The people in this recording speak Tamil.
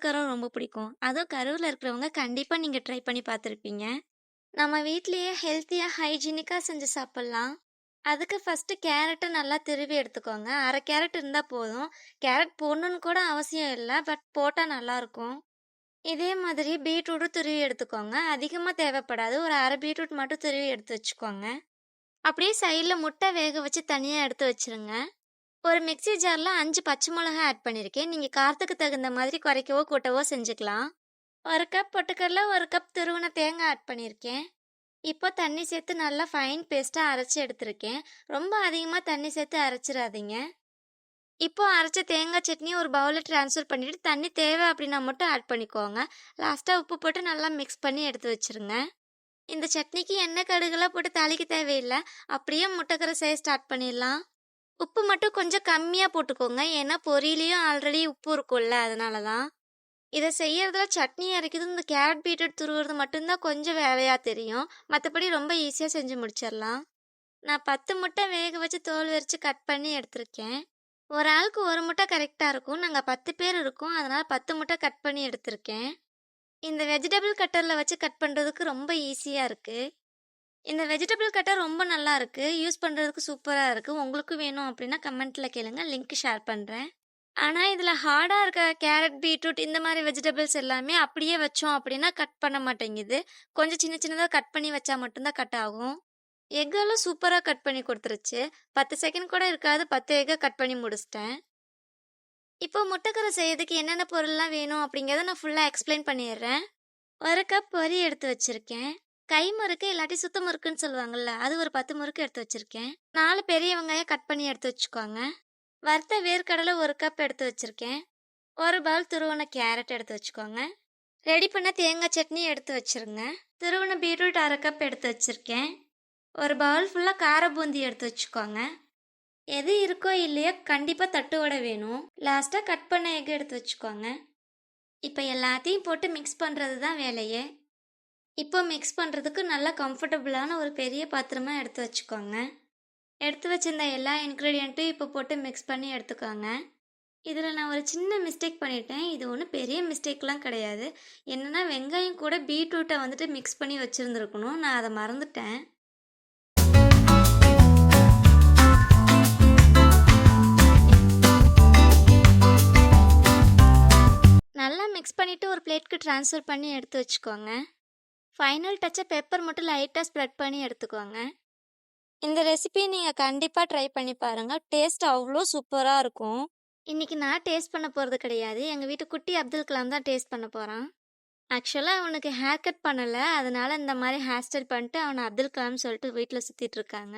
பால்காரம் ரொம்ப பிடிக்கும். அதுவும் கரூர்ல இருக்கிறவங்க கண்டிப்பா நீங்க ட்ரை பண்ணி பார்த்துருப்பீங்க. நம்ம வீட்லயே ஹெல்த்தியா, ஹைஜீனிக்கா செஞ்சு சாப்பிடலாம். அதுக்கு ஃபர்ஸ்ட்டு கேரட்ட நல்லா திருவி எடுத்துக்கோங்க. 1/2 கேரட் இருந்தா போதும். கேரட் போடணும்னு கூட அவசியம் இல்ல. பட் போட்டா நல்லாருக்கும். இதே மாதிரி பீட்ரூட்டும் துருவி எடுத்துக்கோங்க. அதிகமா தேவைப்படாது. ஒரு 1/2 பீட்ரூட் மட்டும் துருவி எடுத்து வச்சுக்கோங்க. அப்படியே சைடுல முட்டை வேக வச்சு தனியா எடுத்து வச்சுருங்க. ஒரு மிக்ஸி ஜார்ல 5 பச்சை மிளகாய் ஆட் பண்ணியிருக்கேன். நீங்க காரத்துக்கு தகுந்த மாதிரி குறைக்கவோ, கூட்டவோ செஞ்சுக்கலாம். 1 கப் பொட்டுக்கடல, 1 கப் துருவின தேங்காய் ஆட் பண்ணியிருக்கேன். இப்போ தண்ணி சேர்த்து நல்லா ஃபைன் பேஸ்ட்டா அரைச்சு எடுத்திருக்கேன். ரொம்ப அதிகமா தண்ணி சேர்த்து அரைச்சிடாதீங்க. இப்போ அரைச்ச தேங்காய் சட்னி ஒரு பவுல்ல ட்ரான்ஸ்ஃபர் பண்ணிட்டு தண்ணி தேவை அப்படின்னா மட்டும் ஆட் பண்ணிக்கோங்க. லாஸ்ட்டா உப்பு போட்டு நல்லா மிக்ஸ் பண்ணி எடுத்து வச்சிருங்க. இந்த சட்னிக்கு எண்ணெய் கடுகுலாம் போட்டு தாளிக்க தேவையில்லை. அப்படியே முட்டைக்கரை செய்ய ஸ்டார்ட் பண்ணிடலாம். உப்பு மட்டும் கொஞ்சம் கம்மியா போட்டுக்கோங்க. ஏன்னா பொரியிலயும் ஆல்ரெடி உப்பு இருக்கும்ல, அதனால தான். இதை செய்யறதுல சட்னி அரைக்கிறது இந்த கேரட் பீட்ரூட் துருவுறது மட்டும்தான் கொஞ்சம் வேலையா தெரியும். மற்றபடி ரொம்ப ஈஸியா செஞ்சு முடிச்சிடலாம். நான் 10 முட்டை வேக வச்சு தோல் வரிச்சு கட் பண்ணி எடுத்திருக்கேன். ஒரு ஆளுக்கு ஒரு முட்டை கரெக்டா இருக்கும். நாங்க 10 பேர் இருக்கோம், அதனால 10 முட்டை கட் பண்ணி எடுத்திருக்கேன். இந்த வெஜிடபிள் கட்டர்ல வச்சு கட் பண்றதுக்கு ரொம்ப ஈஸியா இருக்கு. இந்த வெஜிடபிள் கட்டர் ரொம்ப நல்லா இருக்கு. யூஸ் பண்றதுக்கு சூப்பரா இருக்கு. உங்களுக்கு வேணும் அப்படின்னா கமெண்ட்ல கேளுங்க. லிங்க் ஷேர் பண்றேன். ஆனா இதுல ஹார்டா இருக்க கேரட், பீட்ரூட் இந்த மாதிரி வெஜிடபிள்ஸ் எல்லாமே அப்படியே வச்சோம் அப்படின்னா கட் பண்ண மாட்டேங்குது. கொஞ்சம் சின்ன சின்னதா கட் பண்ணி வச்சா மட்டும்தான் கட் ஆகும். எக்கெல்லாம் சூப்பரா கட் பண்ணி கொடுத்துருச்சு. 10 செகண்ட் கூட இருக்காது. 10 எக்க கட் பண்ணி முடிச்சிட்டேன். இப்போ முட்டைக்கரை செய்யறதுக்கு என்னென்ன பொருள்லாம் வேணும் அப்படிங்கிறத நான் ஃபுல்லா எக்ஸ்பிளைன் பண்ணிடுறேன். 1 கப் பொரி எடுத்து வச்சிருக்கேன். கை முறுக்கு இல்லாட்டி சுத்த முறுக்குன்னு சொல்லுவாங்கல்ல, அது ஒரு 10 முறுக்கு எடுத்து வச்சிருக்கேன். 4 பெரிய வெங்காயம் கட் பண்ணி எடுத்து வச்சுக்கோங்க. வறுத்த வேர்க்கடலை 1 கப் எடுத்து வச்சிருக்கேன். 1 பவுல் துருவன கேரட் எடுத்து வச்சுக்கோங்க. ரெடி பண்ண தேங்காய் சட்னி எடுத்து வச்சிருங்க. துருவன பீட்ரூட் 1/2 கப் எடுத்து வச்சிருக்கேன். 1 பவுல் ஃபுல்லாக கார பூந்தி எடுத்து வச்சுக்கோங்க. எது இருக்கோ இல்லையோ கண்டிப்பாக தட்டு வடை வேணும். லாஸ்ட்டாக கட் பண்ண எக் எடுத்து வச்சுக்கோங்க. இப்போ எல்லாத்தையும் போட்டு மிக்ஸ் பண்ணுறது தான் வேலையே. இப்போ மிக்ஸ் பண்ணுறதுக்கு நல்லா கம்ஃபர்டபுளான ஒரு பெரிய பாத்திரமாக எடுத்து வச்சுக்கோங்க. எடுத்து வச்சிருந்த எல்லா இன்க்ரீடியண்ட்டும் இப்போ போட்டு மிக்ஸ் பண்ணி எடுத்துக்கோங்க. இதில் நான் ஒரு சின்ன மிஸ்டேக் பண்ணிட்டேன். இது ஒன்றும் பெரிய மிஸ்டேக்லாம் கிடையாது. என்னென்னா வெங்காயம் கூட பீட்ரூட்டை வந்துட்டு மிக்ஸ் பண்ணி வச்சுருந்துருக்கணும். நான் அதை மறந்துட்டேன். நல்லா மிக்ஸ் பண்ணிவிட்டு ஒரு பிளேட்க்கு ட்ரான்ஸ்ஃபர் பண்ணி எடுத்து வச்சுக்கோங்க. ஃபைனல் டச்சை பெப்பர் மட்டும் லைட்டாக ஸ்ப்ரெட் பண்ணி எடுத்துக்கோங்க. இந்த ரெசிபி நீங்கள் கண்டிப்பாக ட்ரை பண்ணி பாருங்கள். டேஸ்ட் அவ்வளோ சூப்பராக இருக்கும். இன்றைக்கி நான் டேஸ்ட் பண்ண போகிறது கிடையாது. எங்கள் வீட்டு குட்டி அப்துல் கலாம் தான் டேஸ்ட் பண்ண போகிறான். ஆக்சுவலாக அவனுக்கு ஹேர் கட் பண்ணலை, அதனால் இந்த மாதிரி ஹேர் ஸ்டைல் பண்ணிட்டு அவனை அப்துல் கலாம் சொல்லிட்டு வீட்டில் சுற்றிட்டு இருக்காங்க.